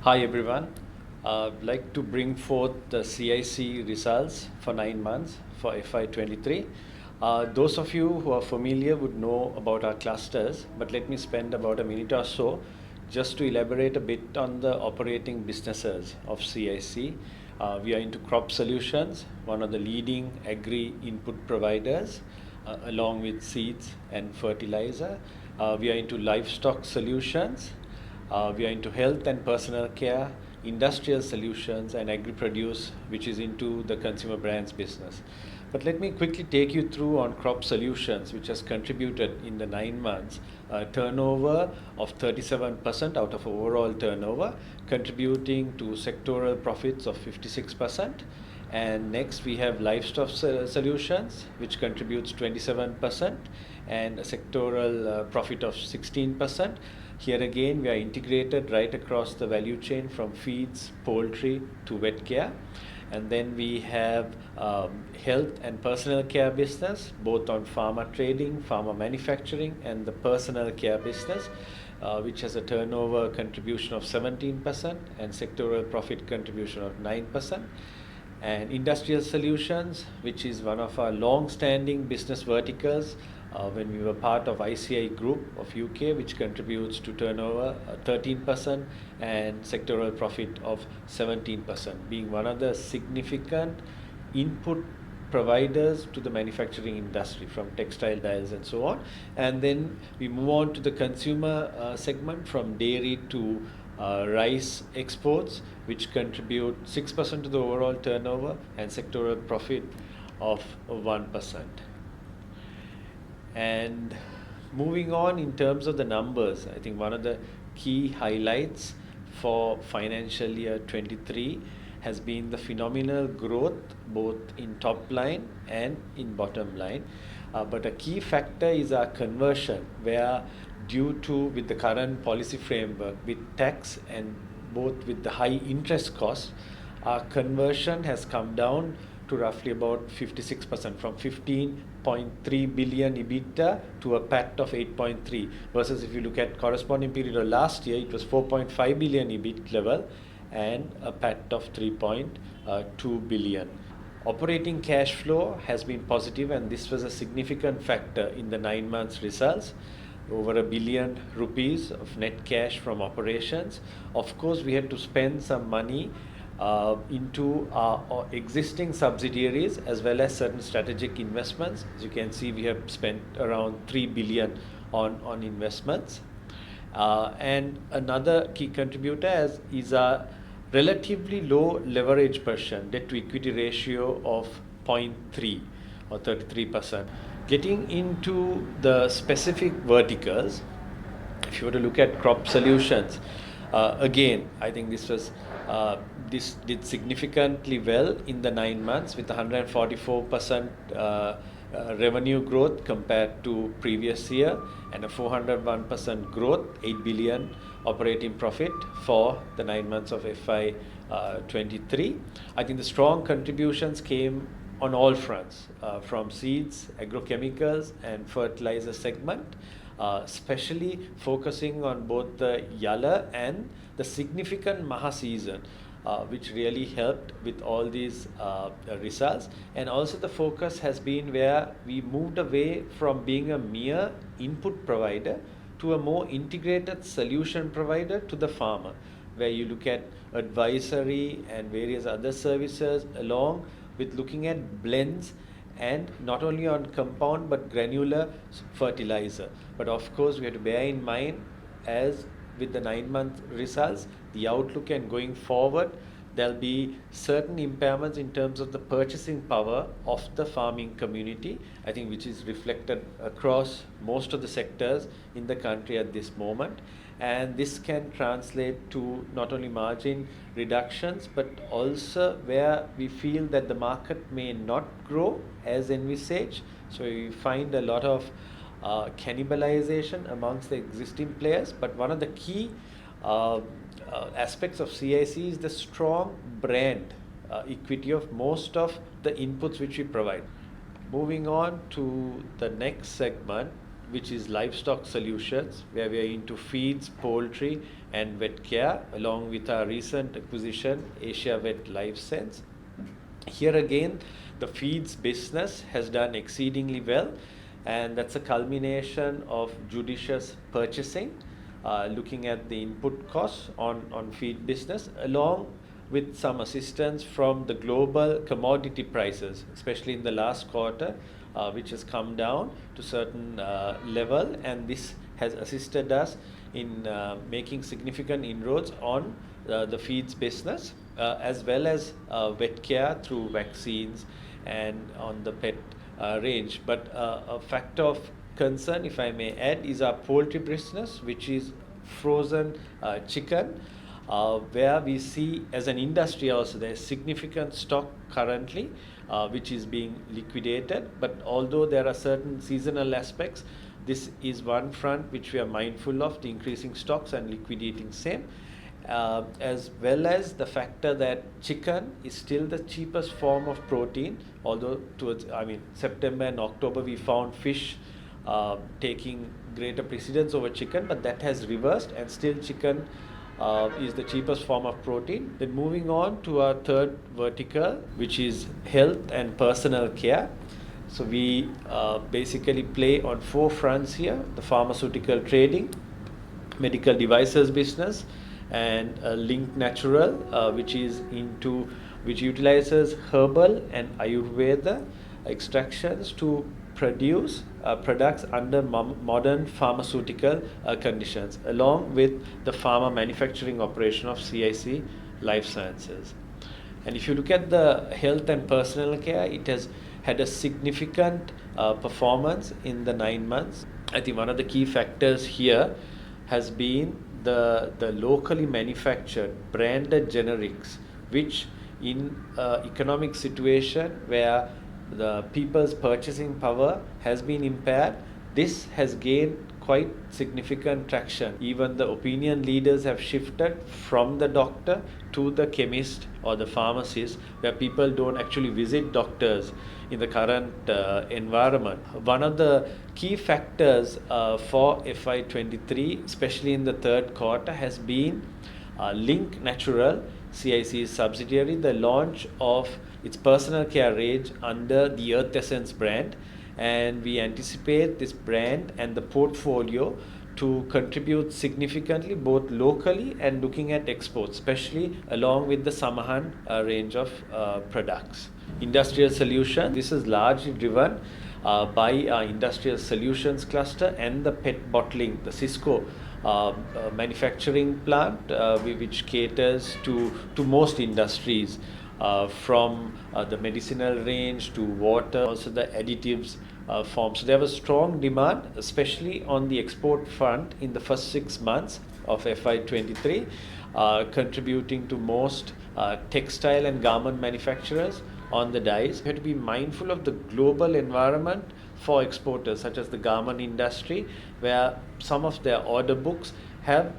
Hi everyone. I'd like to bring forth the CIC results for 9 months for FY23. Those of you who are familiar would know about our clusters, but let me spend about a minute or so just to elaborate a bit on the operating businesses of CIC. We are into crop solutions, one of the leading agri input providers, along with seeds and fertilizer. We are into livestock solutions. We are into health and personal care, industrial solutions, and agri-produce, which is into the consumer brands business. But let me quickly take you through on crop solutions, which has contributed in the 9 months turnover of 37% out of overall turnover, contributing to sectoral profits of 56%. And next we have livestock solutions, which contributes 27% and a sectoral profit of 16%. Here again, we are integrated right across the value chain from feeds, poultry to wet care. And then we have health and personal care business, both on pharma trading, pharma manufacturing, and the personal care business, which has a turnover contribution of 17% and sectoral profit contribution of 9%. And industrial solutions, which is one of our long-standing business verticals, when we were part of ICI Group of UK, which contributes to turnover 13% and sectoral profit of 17%, being one of the significant input providers to the manufacturing industry, from textile dyes and so on. And then we move on to the consumer segment, from dairy to rice exports, which contribute 6% to the overall turnover and sectoral profit of 1%. And moving on in terms of the numbers, I think one of the key highlights for financial year 23 has been the phenomenal growth both in top line and in bottom line. But a key factor is our conversion, where due to with the current policy framework with tax and both with the high interest costs, our conversion has come down to roughly about 56%, from 15.3 billion EBITDA to a PAT of 8.3, versus if you look at corresponding period of last year, it was 4.5 billion EBIT level and a PAT of 3.2 billion. Operating cash flow has been positive, and this was a significant factor in the 9 months results. Over ₹1 billion of net cash from operations. Of course, we had to spend some money into our existing subsidiaries as well as certain strategic investments. As you can see, we have spent around 3 billion on investments. And another key contributor is our relatively low leverage percent, debt to equity ratio of 0.3 or 33%. Getting into the specific verticals, if you were to look at crop solutions, again, I think this did significantly well in the 9 months with 144% revenue growth compared to previous year and a 401% growth, 8 billion operating profit for the 9 months of FY23. I think the strong contributions came on all fronts, from seeds, agrochemicals and fertilizer segment, especially focusing on both the Yalla and the significant Maha season, which really helped with all these results. And also the focus has been where we moved away from being a mere input provider to a more integrated solution provider to the farmer, where you look at advisory and various other services, along with looking at blends and not only on compound but granular fertilizer. But of course, we have to bear in mind, as with the 9-month results, the outlook and going forward, there'll be certain impairments in terms of the purchasing power of the farming community, I think, which is reflected across most of the sectors in the country at this moment. And this can translate to not only margin reductions, but also where we feel that the market may not grow as envisaged. So we find a lot of cannibalization amongst the existing players. But one of the key aspects of CIC is the strong brand equity of most of the inputs which we provide. Moving on to the next segment, which is livestock solutions, where we are into feeds, poultry, and vet care, along with our recent acquisition, Asia Vet Life Sense. Here again, the feeds business has done exceedingly well, and that's a culmination of judicious purchasing, looking at the input costs on feed business, along with some assistance from the global commodity prices, especially in the last quarter, which has come down to certain level, and this has assisted us in making significant inroads on the feeds business, as well as vet care through vaccines and on the pet range. But a factor of concern, if I may add, is our poultry business, which is frozen chicken, where we see as an industry also there's significant stock currently, which is being liquidated. But although there are certain seasonal aspects, this is one front which we are mindful of, the increasing stocks and liquidating same, as well as the factor that chicken is still the cheapest form of protein, although towards September and October we found fish taking greater precedence over chicken, but that has reversed, and still chicken is the cheapest form of protein. Then moving on to our third vertical, which is health and personal care. So we basically play on four fronts here: the pharmaceutical trading, medical devices business, and Link Natural, which utilizes herbal and Ayurveda extractions to produce products under modern pharmaceutical conditions, along with the pharma manufacturing operation of CIC Life Sciences. And if you look at the health and personal care, it has had a significant performance in the 9 months. I think one of the key factors here has been the locally manufactured branded generics, which in economic situation where the people's purchasing power has been impaired, this has gained quite significant traction. Even the opinion leaders have shifted from the doctor to the chemist or the pharmacist, where people don't actually visit doctors in the current environment. One of the key factors for FY23, especially in the third quarter, has been Link Natural, CIC's subsidiary, the launch of its personal care range under the Earth Essence brand, and we anticipate this brand and the portfolio to contribute significantly both locally and looking at exports, especially along with the Samahan range of products. Industrial solution, this is largely driven by our industrial solutions cluster and the pet bottling, the Cisco manufacturing plant, which caters to most industries, from the medicinal range to water, also the additives form. So there was strong demand, especially on the export front in the first 6 months of FY23, contributing to most textile and garment manufacturers on the dice. We have to be mindful of the global environment for exporters, such as the garment industry, where some of their order books have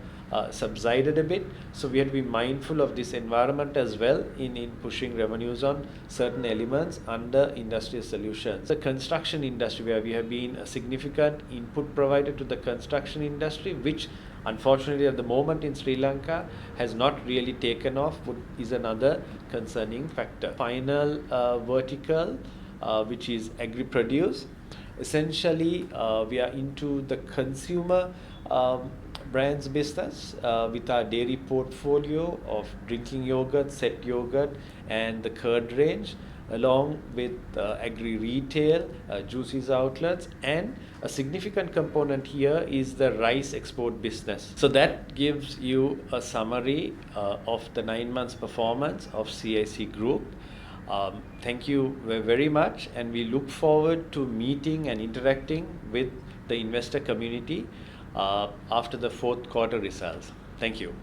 subsided a bit. So we have to be mindful of this environment as well in pushing revenues on certain elements under industrial solutions. The construction industry, where we have been a significant input provider to the construction industry, which unfortunately at the moment in Sri Lanka has not really taken off, is another concerning factor. Final vertical, which is agri-produce. Essentially, we are into the consumer brands business with our dairy portfolio of drinking yogurt, set yogurt, and the curd range, along with agri-retail, juices outlets, and a significant component here is the rice export business. So that gives you a summary of the 9 months performance of CIC Group. Thank you very much, and we look forward to meeting and interacting with the investor community after the fourth quarter results. Thank you.